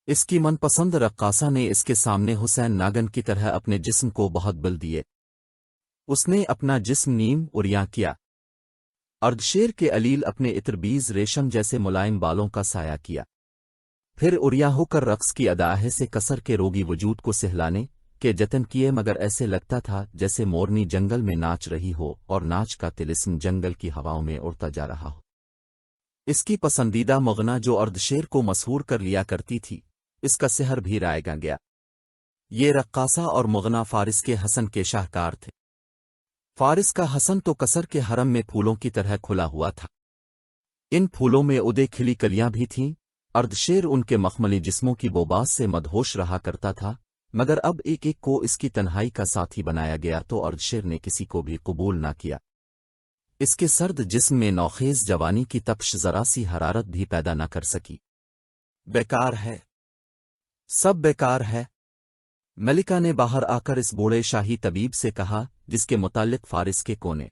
اس کی من پسند رقاصہ نے اس کے سامنے حسین ناگن کی طرح اپنے جسم کو بہت بل دیے۔ اس نے اپنا جسم نیم اریاں کیا۔ اردشیر کے علیل اپنے اتربیز ریشم جیسے ملائم بالوں کا سایہ کیا۔ پھر اریاں ہو کر رقص کی اداہے سے کسر کے روگی وجود کو سہلانے کے جتن کیے، مگر ایسے لگتا تھا جیسے مورنی جنگل میں ناچ رہی ہو اور ناچ کا طلسم جنگل کی ہواؤں میں اڑتا جا رہا ہو۔ اس کی پسندیدہ مغنا جو اردشیر کو مسحور کر لیا کرتی تھی، اس کا سحر بھی رائے گا گیا۔ یہ رقاصہ اور مغنا فارس کے حسن کے شاہکار تھے۔ فارس کا حسن تو کسر کے حرم میں پھولوں کی طرح کھلا ہوا تھا۔ ان پھولوں میں ادے کھلی کلیاں بھی تھیں۔ اردشیر ان کے مخملی جسموں کی بوباس سے مدہوش رہا کرتا تھا، مگر اب ایک ایک کو اس کی تنہائی کا ساتھی بنایا گیا تو اردشیر نے کسی کو بھی قبول نہ کیا۔ اس کے سرد جسم میں نوخیز جوانی کی تپش ذرا سی حرارت بھی پیدا نہ کر سکی۔ بیکار ہے، سب بیکار ہے، ملکہ نے باہر آ کر اس بوڑھے شاہی طبیب سے کہا، جس کے متعلق فارس کے کونے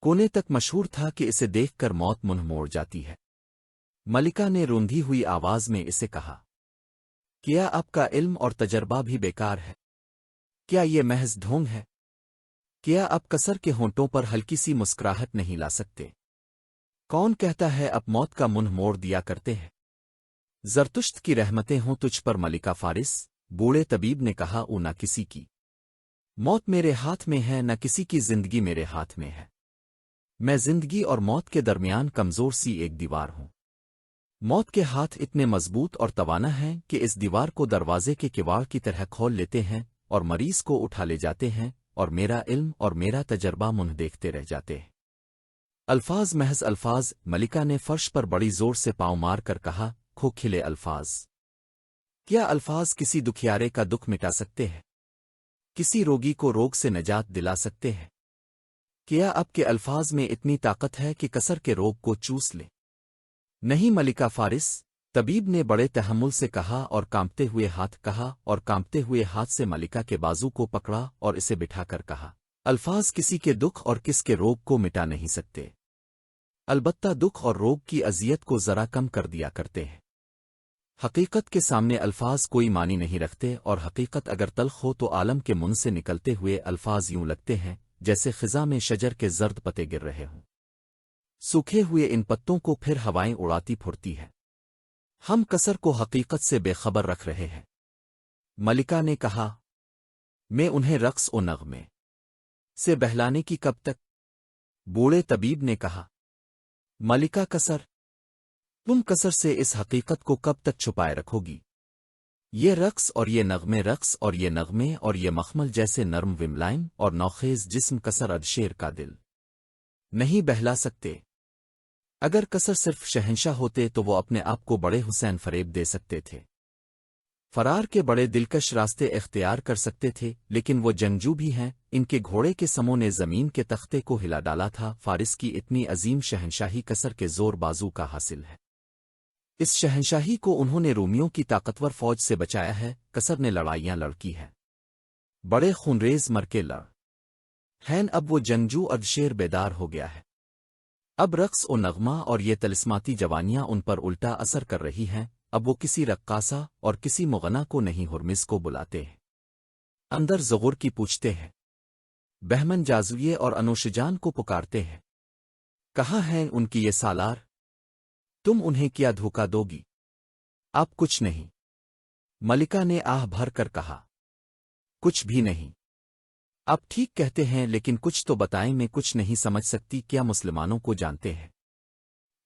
کونے تک مشہور تھا کہ اسے دیکھ کر موت منہ موڑ جاتی ہے۔ ملکہ نے روندھی ہوئی آواز میں اسے کہا، کیا آپ کا علم اور تجربہ بھی بیکار ہے؟ کیا یہ محض ڈھونگ ہے؟ کیا آپ کسر کے ہونٹوں پر ہلکی سی مسکراہٹ نہیں لا سکتے؟ کون کہتا ہے اب موت کا منہ موڑ دیا کرتے ہیں؟ زرتشت کی رحمتیں ہوں تجھ پر ملکہ فارس، بوڑھے طبیب نے کہا، او نہ کسی کی موت میرے ہاتھ میں ہے، نہ کسی کی زندگی میرے ہاتھ میں ہے۔ میں زندگی اور موت کے درمیان کمزور سی ایک دیوار ہوں۔ موت کے ہاتھ اتنے مضبوط اور توانا ہیں کہ اس دیوار کو دروازے کے کواڑ کی طرح کھول لیتے ہیں اور مریض کو اٹھا لے جاتے ہیں، اور میرا علم اور میرا تجربہ منہ دیکھتے رہ جاتے ہیں۔ الفاظ محض الفاظ، ملکہ نے فرش پر بڑی زور سے پاؤں مار کر کہا، کھوکھلے الفاظ۔ کیا الفاظ کسی دکھیارے کا دکھ مٹا سکتے ہیں؟ کسی روگی کو روگ سے نجات دلا سکتے ہیں؟ کیا آپ کے الفاظ میں اتنی طاقت ہے کہ کسر کے روگ کو چوس لے؟ نہیں ملکہ فارس، طبیب نے بڑے تحمل سے کہا اور کانپتے ہوئے ہاتھ سے ملکہ کے بازو کو پکڑا اور اسے بٹھا کر کہا، الفاظ کسی کے دکھ اور کس کے روگ کو مٹا نہیں سکتے، البتہ دکھ اور روگ کی اذیت کو ذرا کم کر دیا کرتے ہیں۔ حقیقت کے سامنے الفاظ کوئی معنی نہیں رکھتے، اور حقیقت اگر تلخ ہو تو عالم کے منہ سے نکلتے ہوئے الفاظ یوں لگتے ہیں جیسے خزاں میں شجر کے زرد پتے گر رہے ہوں۔ سوکھے ہوئے ان پتوں کو پھر ہوائیں اڑاتی پھرتی ہے۔ ہم کسر کو حقیقت سے بے خبر رکھ رہے ہیں۔ ملکہ نے کہا، میں انہیں رقص و نغمے سے بہلانے کی کب تک؟ بوڑھے طبیب نے کہا، ملکہ کسر، تم کسر سے اس حقیقت کو کب تک چھپائے رکھو گی؟ یہ رقص اور یہ نغمے، رقص اور یہ نغمے اور یہ مخمل جیسے نرم وملائم اور نوخیز جسم کسر اردشیر کا دل نہیں بہلا سکتے۔ اگر کسر صرف شہنشاہ ہوتے تو وہ اپنے آپ کو بڑے حسین فریب دے سکتے تھے، فرار کے بڑے دلکش راستے اختیار کر سکتے تھے، لیکن وہ جنگجو بھی ہیں۔ ان کے گھوڑے کے سموں نے زمین کے تختے کو ہلا ڈالا تھا۔ فارس کی اتنی عظیم شہنشاہی کسر کے زور بازو کا حاصل ہے۔ اس شہنشاہی کو انہوں نے رومیوں کی طاقتور فوج سے بچایا ہے۔ کسر نے لڑائیاں لڑکی ہیں، بڑے خونریز مرکے لڑ ہیں۔ اب وہ جنگجو اردشیر بیدار ہو گیا ہے۔ اب رقص و نغمہ اور یہ طلسماتی جوانیاں ان پر الٹا اثر کر رہی ہیں۔ اب وہ کسی رقاصہ اور کسی مغنا کو نہیں، ہرمز کو بلاتے ہیں، اندر زغر کی پوچھتے ہیں، بہمن جازویے اور انوشجان کو پکارتے ہیں۔ کہاں ہیں ان کی یہ سالار؟ تم انہیں کیا دھوکہ دو گی؟ اب کچھ نہیں، ملکہ نے آہ بھر کر کہا، کچھ بھی نہیں۔ آپ ٹھیک کہتے ہیں، لیکن کچھ تو بتائیں، میں کچھ نہیں سمجھ سکتی۔ کیا مسلمانوں کو جانتے ہیں؟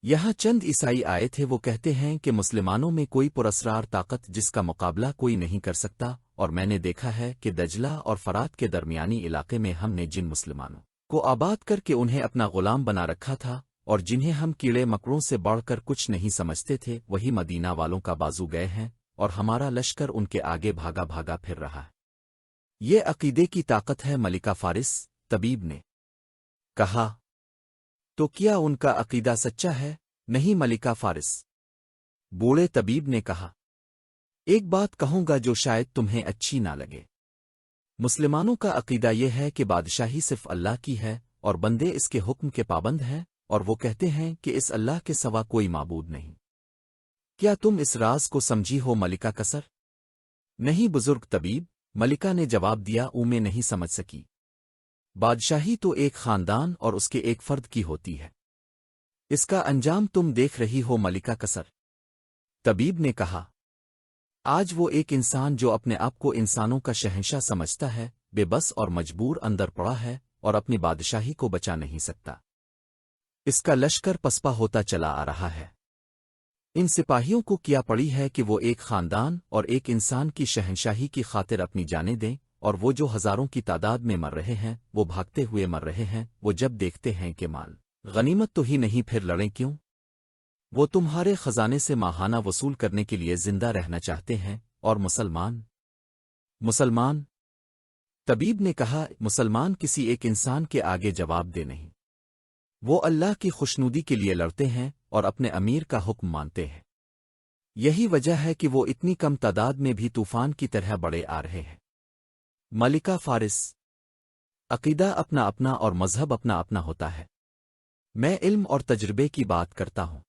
یہاں چند عیسائی آئے تھے، وہ کہتے ہیں کہ مسلمانوں میں کوئی پراسرار طاقت جس کا مقابلہ کوئی نہیں کر سکتا، اور میں نے دیکھا ہے کہ دجلہ اور فرات کے درمیانی علاقے میں ہم نے جن مسلمانوں کو آباد کر کے انہیں اپنا غلام بنا رکھا تھا، اور جنہیں ہم کیڑے مکڑوں سے بڑھ کر کچھ نہیں سمجھتے تھے، وہی مدینہ والوں کا بازو گئے ہیں، اور ہمارا لشکر ان کے آگے بھاگا بھاگا پھر رہا ہے۔ یہ عقیدے کی طاقت ہے ملکہ فارس، طبیب نے کہا۔ تو کیا ان کا عقیدہ سچا ہے؟ نہیں ملکہ فارس، بوڑھے طبیب نے کہا، ایک بات کہوں گا جو شاید تمہیں اچھی نہ لگے۔ مسلمانوں کا عقیدہ یہ ہے کہ بادشاہی صرف اللہ کی ہے، اور بندے اس کے حکم کے پابند ہیں، اور وہ کہتے ہیں کہ اس اللہ کے سوا کوئی معبود نہیں۔ کیا تم اس راز کو سمجھی ہو ملکہ قصر؟ نہیں بزرگ طبیب، ملکہ نے جواب دیا، میں نہیں سمجھ سکی۔ بادشاہی تو ایک خاندان اور اس کے ایک فرد کی ہوتی ہے، اس کا انجام تم دیکھ رہی ہو ملکہ قصر۔ طبیب نے کہا، آج وہ ایک انسان جو اپنے آپ کو انسانوں کا شہنشاہ سمجھتا ہے، بے بس اور مجبور اندر پڑا ہے اور اپنی بادشاہی کو بچا نہیں سکتا۔ اس کا لشکر پسپا ہوتا چلا آ رہا ہے۔ ان سپاہیوں کو کیا پڑی ہے کہ وہ ایک خاندان اور ایک انسان کی شہنشاہی کی خاطر اپنی جانیں دیں، اور وہ جو ہزاروں کی تعداد میں مر رہے ہیں، وہ بھاگتے ہوئے مر رہے ہیں، وہ جب دیکھتے ہیں کہ مال غنیمت تو ہی نہیں، پھر لڑیں کیوں؟ وہ تمہارے خزانے سے ماہانہ وصول کرنے کے لیے زندہ رہنا چاہتے ہیں، اور مسلمان طبیب نے کہا، مسلمان کسی ایک انسان کے آگے جواب دے نہیں، وہ اللہ کی خوشنودی کے لیے لڑتے ہیں اور اپنے امیر کا حکم مانتے ہیں۔ یہی وجہ ہے کہ وہ اتنی کم تعداد میں بھی طوفان کی طرح بڑے آ رہے ہیں۔ ملکہ فارس، عقیدہ اپنا اپنا اور مذہب اپنا اپنا ہوتا ہے، میں علم اور تجربے کی بات کرتا ہوں۔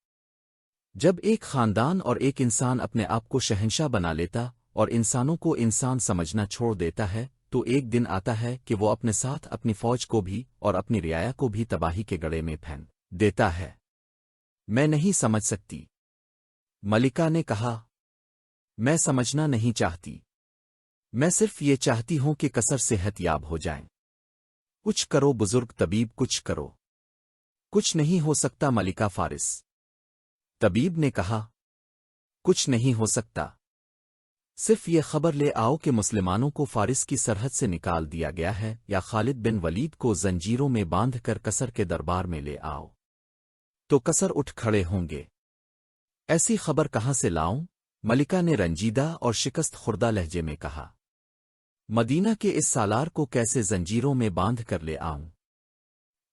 جب ایک خاندان اور ایک انسان اپنے آپ کو شہنشاہ بنا لیتا اور انسانوں کو انسان سمجھنا چھوڑ دیتا ہے، تو ایک دن آتا ہے کہ وہ اپنے ساتھ اپنی فوج کو بھی اور اپنی رعایا کو بھی تباہی کے گڑھے میں پھینک دیتا ہے۔ میں نہیں سمجھ سکتی، ملکہ نے کہا، میں سمجھنا نہیں چاہتی، میں صرف یہ چاہتی ہوں کہ قصر صحت یاب ہو جائیں۔ کچھ کرو بزرگ طبیب، کچھ کرو۔ کچھ نہیں ہو سکتا ملکہ فارس، طبیب نے کہا، کچھ نہیں ہو سکتا، صرف یہ خبر لے آؤ کہ مسلمانوں کو فارس کی سرحد سے نکال دیا گیا ہے، یا خالد بن ولید کو زنجیروں میں باندھ کر قصر کے دربار میں لے آؤ، تو قصر اٹھ کھڑے ہوں گے۔ ایسی خبر کہاں سے لاؤں؟ ملکہ نے رنجیدہ اور شکست خوردہ لہجے میں کہا، مدینہ کے اس سالار کو کیسے زنجیروں میں باندھ کر لے آؤں؟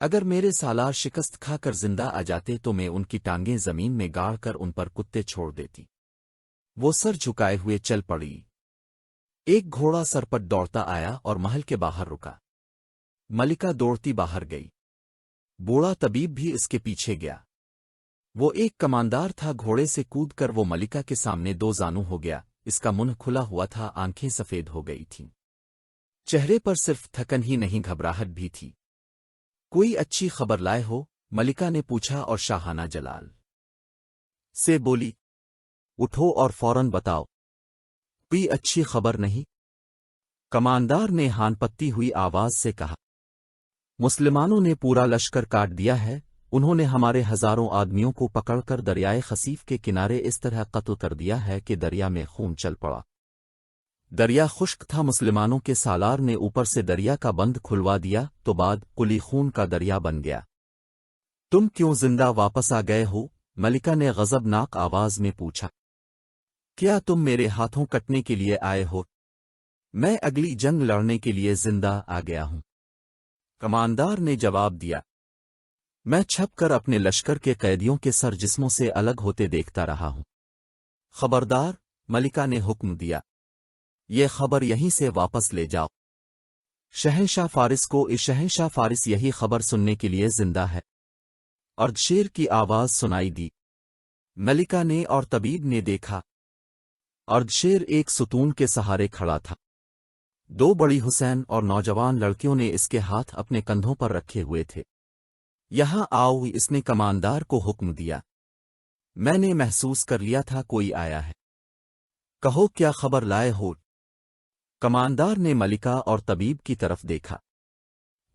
اگر میرے سالار شکست کھا کر زندہ آ جاتے تو میں ان کی ٹانگیں زمین میں گاڑ کر ان پر کتے چھوڑ دیتی۔ وہ سر جھکائے ہوئے چل پڑی۔ ایک گھوڑا سر پر دوڑتا آیا اور محل کے باہر رکا۔ ملکہ دوڑتی باہر گئی، بوڑھا طبیب بھی اس کے پیچھے گیا۔ وہ ایک کماندار تھا، گھوڑے سے کود کر وہ ملکہ کے سامنے دو زانو ہو گیا، اس کا منہ کھلا ہوا تھا، آنکھیں سفید ہو گئی تھیں، چہرے پر صرف تھکن ہی نہیں گھبراہٹ بھی تھی۔ کوئی اچھی خبر لائے ہو؟ ملکہ نے پوچھا اور شاہانہ جلال سے بولی، اٹھو اور فوراً بتاؤ۔ کوئی اچھی خبر نہیں؟ کماندار نے ہان پتی ہوئی آواز سے کہا، مسلمانوں نے پورا لشکر کاٹ دیا ہے، انہوں نے ہمارے ہزاروں آدمیوں کو پکڑ کر دریائے خصیف کے کنارے اس طرح قتل کر دیا ہے کہ دریا میں خون چل پڑا۔ دریا خشک تھا، مسلمانوں کے سالار نے اوپر سے دریا کا بند کھلوا دیا تو بعد کلی خون کا دریا بن گیا۔ تم کیوں زندہ واپس آ گئے ہو؟ ملکہ نے غضبناک آواز میں پوچھا، کیا تم میرے ہاتھوں کٹنے کے لیے آئے ہو؟ میں اگلی جنگ لڑنے کے لیے زندہ آ گیا ہوں، کماندار نے جواب دیا۔ میں چھپ کر اپنے لشکر کے قیدیوں کے سر جسموں سے الگ ہوتے دیکھتا رہا ہوں۔ خبردار، ملکہ نے حکم دیا، یہ خبر یہیں سے واپس لے جاؤ۔ شہنشاہ فارس کو شہنشاہ فارس یہی خبر سننے کے لیے زندہ ہے۔ اردشیر کی آواز سنائی دی۔ ملکہ نے اور طبیب نے دیکھا، اردشیر ایک ستون کے سہارے کھڑا تھا، دو بڑی حسین اور نوجوان لڑکیوں نے اس کے ہاتھ اپنے کندھوں پر رکھے ہوئے تھے۔ یہاں آؤ، اس نے کماندار کو حکم دیا، میں نے محسوس کر لیا تھا کوئی آیا ہے، کہو کیا خبر لائے ہو؟ کماندار نے ملکہ اور طبیب کی طرف دیکھا۔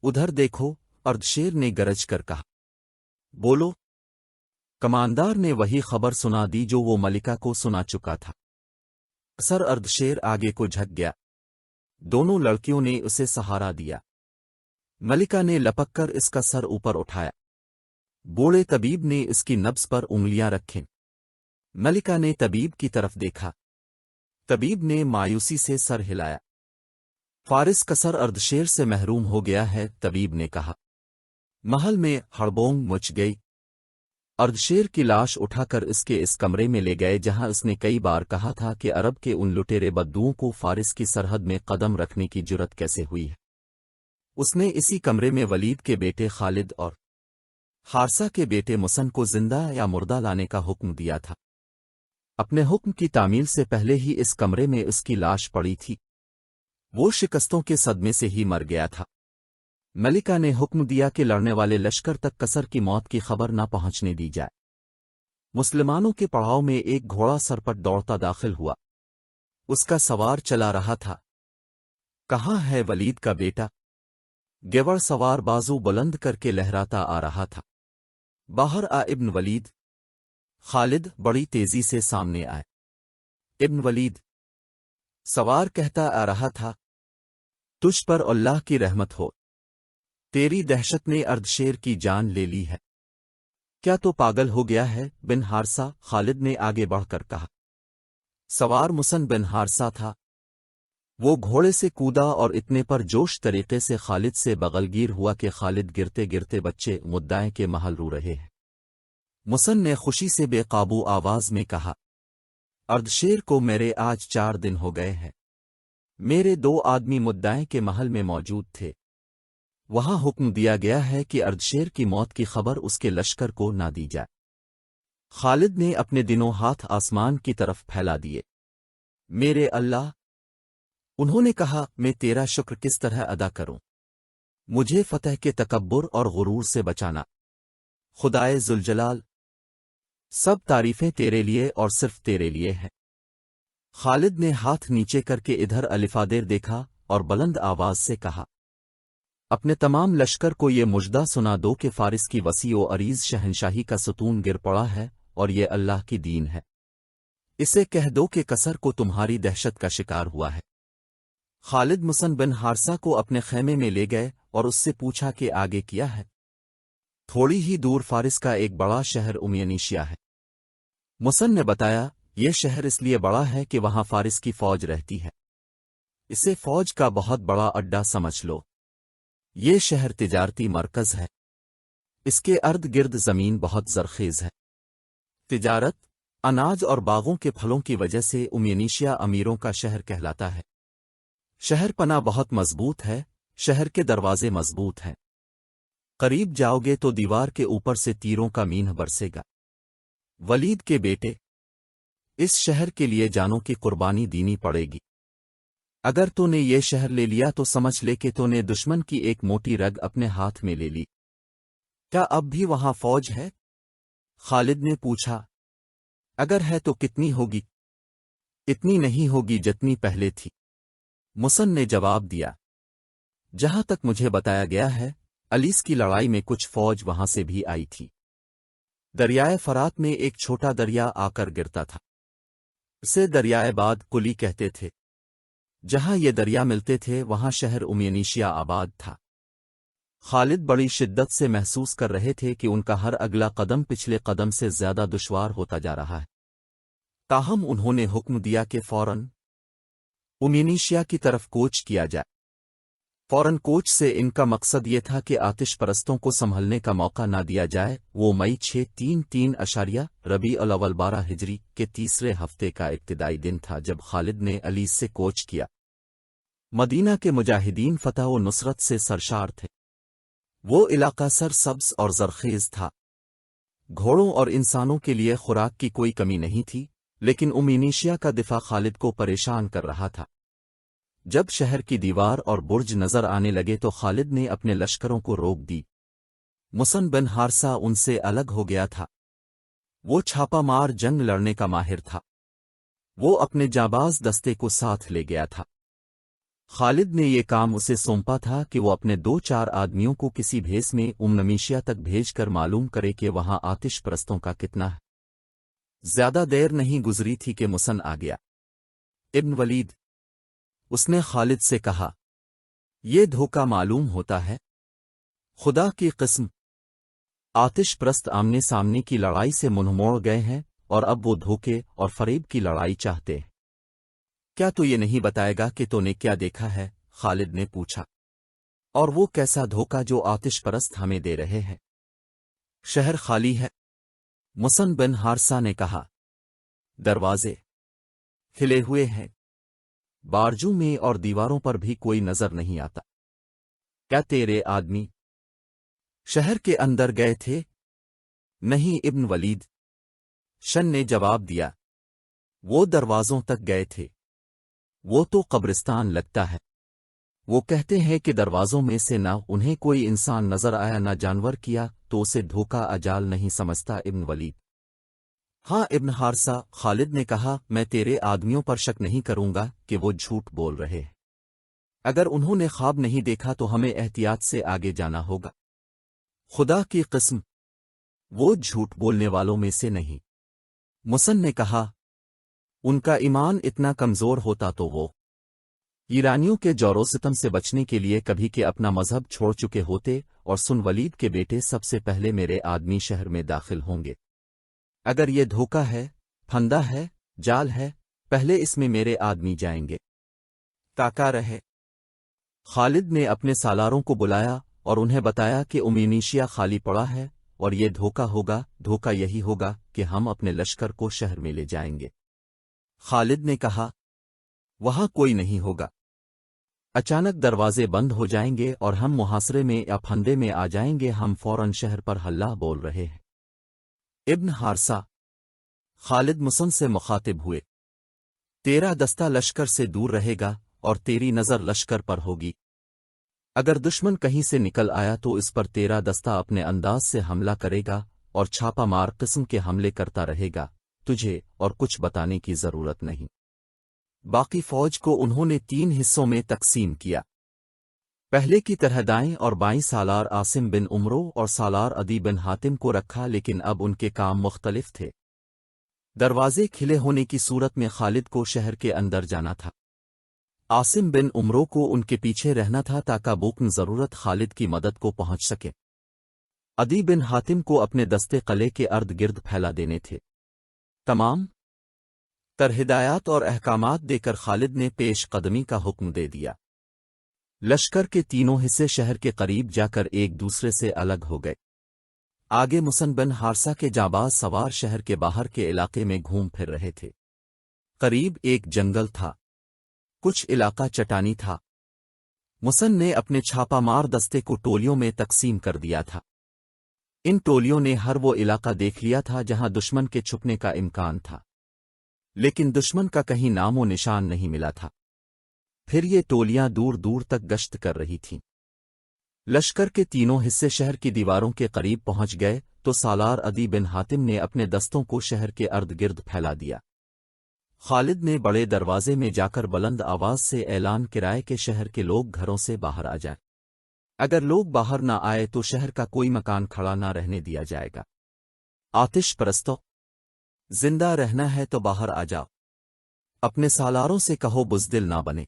ادھر دیکھو، اردشیر نے گرج کر کہا۔ بولو۔ کماندار نے وہی خبر سنا دی جو وہ ملکہ کو سنا چکا تھا۔ سر اردشیر آگے کو جھک گیا، دونوں لڑکیوں نے اسے سہارا دیا۔ ملکہ نے لپک کر اس کا سر اوپر اٹھایا، بوڑھے طبیب نے اس کی نبض پر انگلیاں رکھیں۔ ملکہ نے طبیب کی طرف دیکھا، طبیب نے مایوسی سے سر ہلایا۔ فارس کا سر اردشیر سے محروم ہو گیا ہے، طبیب نے کہا۔ محل میں ہڑبونگ مچ گئی۔ اردشیر کی لاش اٹھا کر اس کمرے میں لے گئے جہاں اس نے کئی بار کہا تھا کہ عرب کے ان لٹیرے بدوؤں کو فارس کی سرحد میں قدم رکھنے کی جرت کیسے ہوئی ہے۔ اس نے اسی کمرے میں ولید کے بیٹے خالد اور حارثہ کے بیٹے مسن کو زندہ یا مردہ لانے کا حکم دیا تھا۔ اپنے حکم کی تعمیل سے پہلے ہی اس کمرے میں اس کی لاش پڑی تھی۔ وہ شکستوں کے صدمے سے ہی مر گیا تھا۔ ملکہ نے حکم دیا کہ لڑنے والے لشکر تک قصر کی موت کی خبر نہ پہنچنے دی جائے۔ مسلمانوں کے پڑاؤ میں ایک گھوڑا سرپٹ دوڑتا داخل ہوا۔ اس کا سوار چلا رہا تھا۔ کہاں ہے ولید کا بیٹا؟ گیوڑ سوار بازو بلند کر کے لہراتا آ رہا تھا۔ باہر آ ابن ولید۔ خالد بڑی تیزی سے سامنے آئے۔ ابن ولید، سوار کہتا آ رہا تھا، تجھ پر اللہ کی رحمت ہو، تیری دہشت نے اردشیر کی جان لے لی ہے۔ کیا تو پاگل ہو گیا ہے بن حارثہ؟ خالد نے آگے بڑھ کر کہا۔ سوار مسن بن حارثہ تھا۔ وہ گھوڑے سے کودا اور اتنے پر جوش طریقے سے خالد سے بغلگیر ہوا کہ خالد گرتے گرتے بچے مدعائیں کے محل رو رہے ہیں۔ مسن نے خوشی سے بے قابو آواز میں کہا، اردشیر کو میرے آج 4 دن ہو گئے ہیں۔ میرے 2 آدمی مدعائیں کے محل میں موجود تھے۔ وہاں حکم دیا گیا ہے کہ اردشیر کی موت کی خبر اس کے لشکر کو نہ دی جائے۔ خالد نے اپنے دنوں ہاتھ آسمان کی طرف پھیلا دیے۔ میرے اللہ! انہوں نے کہا، میں تیرا شکر کس طرح ادا کروں؟ مجھے فتح کے تکبر اور غرور سے بچانا۔ خدائے ذوالجلال، سب تعریفیں تیرے لیے اور صرف تیرے لیے ہیں۔ خالد نے ہاتھ نیچے کر کے ادھر الفادیر دیکھا اور بلند آواز سے کہا، اپنے تمام لشکر کو یہ مژدہ سنا دو کہ فارس کی وسیع و عریض شہنشاہی کا ستون گر پڑا ہے اور یہ اللہ کی دین ہے۔ اسے کہہ دو کہ قصر کو تمہاری دہشت کا شکار ہوا ہے۔ خالد مسن بن حارثہ کو اپنے خیمے میں لے گئے اور اس سے پوچھا کہ آگے کیا ہے۔ تھوڑی ہی دور فارس کا ایک بڑا شہر امیانیشیا ہے۔ مسن نے بتایا، یہ شہر اس لیے بڑا ہے کہ وہاں فارس کی فوج رہتی ہے۔ اسے فوج کا بہت بڑا اڈا سمجھ لو۔ یہ شہر تجارتی مرکز ہے۔ اس کے ارد گرد زمین بہت زرخیز ہے۔ تجارت، اناج اور باغوں کے پھلوں کی وجہ سے امیانیشیا امیروں کا شہر کہلاتا ہے۔ شہر پناہ بہت مضبوط ہے، شہر کے دروازے مضبوط ہیں۔ قریب جاؤ گے تو دیوار کے اوپر سے تیروں کا مینہ برسے گا۔ ولید کے بیٹے، اس شہر کے لیے جانوں کی قربانی دینی پڑے گی۔ اگر تو نے یہ شہر لے لیا تو سمجھ لے کہ تو نے دشمن کی ایک موٹی رگ اپنے ہاتھ میں لے لی۔ کیا اب بھی وہاں فوج ہے؟ خالد نے پوچھا۔ اگر ہے تو کتنی ہوگی؟ اتنی نہیں ہوگی جتنی پہلے تھی، مسن نے جواب دیا۔ جہاں تک مجھے بتایا گیا ہے، علیس کی لڑائی میں کچھ فوج وہاں سے بھی آئی تھی۔ دریائے فرات میں ایک چھوٹا دریا آ کر گرتا تھا۔ اسے دریائے باد کلی کہتے تھے۔ جہاں یہ دریا ملتے تھے وہاں شہر امیانیشیا آباد تھا۔ خالد بڑی شدت سے محسوس کر رہے تھے کہ ان کا ہر اگلا قدم پچھلے قدم سے زیادہ دشوار ہوتا جا رہا ہے۔ تاہم انہوں نے حکم دیا کہ فوراً امیانیشیا کی طرف کوچ کیا جائے۔ فوراً کوچ سے ان کا مقصد یہ تھا کہ آتش پرستوں کو سنبھلنے کا موقع نہ دیا جائے۔ وہ مئی 633 ربیع الاول 12 ہجری کے تیسرے ہفتے کا ابتدائی دن تھا جب خالد نے علیس سے کوچ کیا۔ مدینہ کے مجاہدین فتح و نصرت سے سرشار تھے۔ وہ علاقہ سر سبز اور زرخیز تھا۔ گھوڑوں اور انسانوں کے لیے خوراک کی کوئی کمی نہیں تھی، لیکن امیانیشیا کا دفاع خالد کو پریشان کر رہا تھا۔ جب شہر کی دیوار اور برج نظر آنے لگے تو خالد نے اپنے لشکروں کو روک دی۔ مسن بن حارثہ ان سے الگ ہو گیا تھا۔ وہ چھاپا مار جنگ لڑنے کا ماہر تھا۔ وہ اپنے جانباز دستے کو ساتھ لے گیا تھا۔ خالد نے یہ کام اسے سونپا تھا کہ وہ اپنے 2-4 آدمیوں کو کسی بھیس میں امیانیشیا تک بھیج کر معلوم کرے کہ وہاں آتش پرستوں کا کتنا ہے۔ زیادہ دیر نہیں گزری تھی کہ مسن آ گیا۔ ابن ولید، اس نے خالد سے کہا، یہ دھوکہ معلوم ہوتا ہے۔ خدا کی قسم، آتش پرست آمنے سامنے کی لڑائی سے منہ موڑ گئے ہیں اور اب وہ دھوکے اور فریب کی لڑائی چاہتے ہیں۔ کیا تو یہ نہیں بتائے گا کہ تو نے کیا دیکھا ہے؟ خالد نے پوچھا۔ اور وہ کیسا دھوکہ جو آتش پرست ہمیں دے رہے ہیں؟ شہر خالی ہے، مسن بن حارثہ نے کہا۔ دروازے کھلے ہوئے ہیں، بارجوں میں اور دیواروں پر بھی کوئی نظر نہیں آتا۔ کیا تیرے آدمی شہر کے اندر گئے تھے؟ نہیں ابن ولید، شن نے جواب دیا۔ وہ دروازوں تک گئے تھے۔ وہ تو قبرستان لگتا ہے۔ وہ کہتے ہیں کہ دروازوں میں سے نہ انہیں کوئی انسان نظر آیا نہ جانور کیا تو اسے دھوکہ اجال نہیں سمجھتا۔ ابن ولید۔ ہاں ابن حارثہ، خالد نے کہا، میں تیرے آدمیوں پر شک نہیں کروں گا کہ وہ جھوٹ بول رہے ہیں۔ اگر انہوں نے خواب نہیں دیکھا تو ہمیں احتیاط سے آگے جانا ہوگا۔ خدا کی قسم، وہ جھوٹ بولنے والوں میں سے نہیں۔ مسن نے کہا، ان کا ایمان اتنا کمزور ہوتا تو وہ ایرانیوں کے جور و ستم سے بچنے کے لیے کبھی کہ اپنا مذہب چھوڑ چکے ہوتے، اور سن ولید کے بیٹے سب سے پہلے میرے آدمی شہر میں داخل ہوں گے۔ اگر یہ دھوکہ ہے، پھندا ہے، جال ہے، پہلے اس میں میرے آدمی جائیں گے۔ تاکا رہے۔ خالد نے اپنے سالاروں کو بلایا اور انہیں بتایا کہ امینیشیا خالی پڑا ہے اور یہ دھوکہ ہوگا۔ دھوکہ یہی ہوگا کہ ہم اپنے لشکر کو شہر میں لے جائیں گے۔ خالد نے کہا، وہاں کوئی نہیں ہوگا۔ اچانک دروازے بند ہو جائیں گے اور ہم محاصرے میں یا پھندے میں آ جائیں گے۔ ہم فوراً شہر پر ہلہ بول رہے ہیں۔ ابن حارثہ۔ خالد مسن سے مخاطب ہوئے، تیرا دستہ لشکر سے دور رہے گا اور تیری نظر لشکر پر ہوگی۔ اگر دشمن کہیں سے نکل آیا تو اس پر تیرا دستہ اپنے انداز سے حملہ کرے گا اور چھاپا مار قسم کے حملے کرتا رہے گا۔ تجھے اور کچھ بتانے کی ضرورت نہیں۔ باقی فوج کو انہوں نے 3 حصوں میں تقسیم کیا۔ پہلے کی طرح دائیں اور بائیں سالار عاصم بن عمرو اور سالار عدی بن حاتم کو رکھا، لیکن اب ان کے کام مختلف تھے۔ دروازے کھلے ہونے کی صورت میں خالد کو شہر کے اندر جانا تھا۔ عاصم بن عمرو کو ان کے پیچھے رہنا تھا تاکہ بوقن ضرورت خالد کی مدد کو پہنچ سکے۔ عدی بن حاتم کو اپنے دستے قلعے کے ارد گرد پھیلا دینے تھے۔ تمام تر ہدایات اور احکامات دے کر خالد نے پیش قدمی کا حکم دے دیا۔ لشکر کے تینوں حصے شہر کے قریب جا کر ایک دوسرے سے الگ ہو گئے۔ آگے مسن بن حارثہ کے جانباز سوار شہر کے باہر کے علاقے میں گھوم پھر رہے تھے۔ قریب ایک جنگل تھا، کچھ علاقہ چٹانی تھا۔ مسن نے اپنے چھاپا مار دستے کو ٹولیوں میں تقسیم کر دیا تھا۔ ان ٹولیوں نے ہر وہ علاقہ دیکھ لیا تھا جہاں دشمن کے چھپنے کا امکان تھا، لیکن دشمن کا کہیں نام و نشان نہیں ملا تھا۔ پھر یہ ٹولیاں دور دور تک گشت کر رہی تھیں۔ لشکر کے تینوں حصے شہر کی دیواروں کے قریب پہنچ گئے تو سالار عدی بن حاتم نے اپنے دستوں کو شہر کے ارد گرد پھیلا دیا۔ خالد نے بڑے دروازے میں جا کر بلند آواز سے اعلان کرائے کہ شہر کے لوگ گھروں سے باہر آ جائیں۔ اگر لوگ باہر نہ آئے تو شہر کا کوئی مکان کھڑا نہ رہنے دیا جائے گا۔ آتش پرستو، زندہ رہنا ہے تو باہر آ جاؤ۔ اپنے سالاروں سے کہو بزدل نہ بنے۔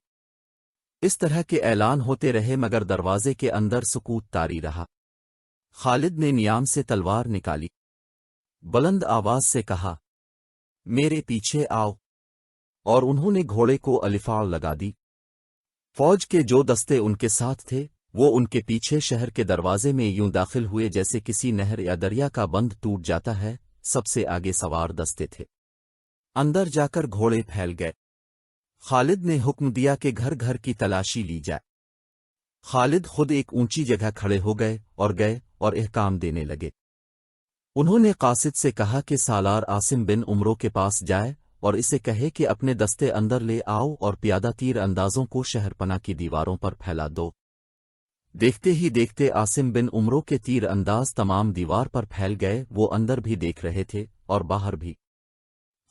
اس طرح کے اعلان ہوتے رہے مگر دروازے کے اندر سکوت طاری رہا۔ خالد نے نیام سے تلوار نکالی، بلند آواز سے کہا، میرے پیچھے آؤ، اور انہوں نے گھوڑے کو الفاڑ لگا دی۔ فوج کے جو دستے ان کے ساتھ تھے وہ ان کے پیچھے شہر کے دروازے میں یوں داخل ہوئے جیسے کسی نہر یا دریا کا بند ٹوٹ جاتا ہے۔ سب سے آگے سوار دستے تھے، اندر جا کر گھوڑے پھیل گئے۔ خالد نے حکم دیا کہ گھر گھر کی تلاشی لی جائے۔ خالد خود ایک اونچی جگہ کھڑے ہو گئے اور احکام دینے لگے۔ انہوں نے قاصد سے کہا کہ سالار عاصم بن عمرو کے پاس جائے اور اسے کہے کہ اپنے دستے اندر لے آؤ اور پیادہ تیر اندازوں کو شہر پناہ کی دیواروں پر پھیلا دو۔ دیکھتے ہی دیکھتے عاصم بن عمرو کے تیر انداز تمام دیوار پر پھیل گئے۔ وہ اندر بھی دیکھ رہے تھے اور باہر بھی۔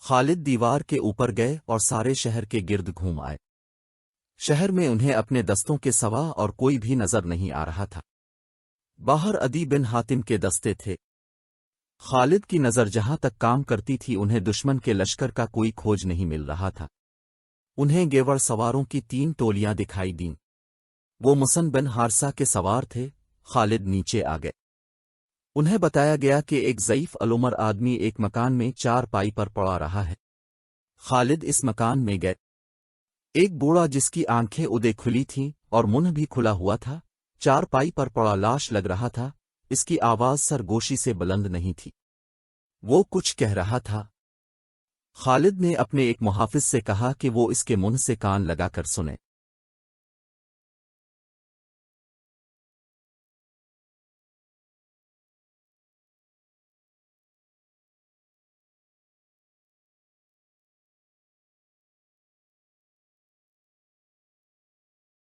خالد دیوار کے اوپر گئے اور سارے شہر کے گرد گھوم آئے۔ شہر میں انہیں اپنے دستوں کے سوا اور کوئی بھی نظر نہیں آ رہا تھا۔ باہر عدی بن حاتم کے دستے تھے۔ خالد کی نظر جہاں تک کام کرتی تھی انہیں دشمن کے لشکر کا کوئی کھوج نہیں مل رہا تھا۔ انہیں گیوڑ سواروں کی 3 ٹولیاں دکھائی دیں۔ وہ مسن بن حارثہ کے سوار تھے۔ خالد نیچے آ گئے۔ انہیں بتایا گیا کہ ایک ضعیف العمر آدمی ایک مکان میں 4 پائی پر پڑا رہا ہے۔ خالد اس مکان میں گئے۔ ایک بوڑھا جس کی آنکھیں ادے کھلی تھیں اور منہ بھی کھلا ہوا تھا، 4 پائی پر پڑا لاش لگ رہا تھا۔ اس کی آواز سرگوشی سے بلند نہیں تھی، وہ کچھ کہہ رہا تھا۔ خالد نے اپنے ایک محافظ سے کہا کہ وہ اس کے منہ سے کان لگا کر سنے۔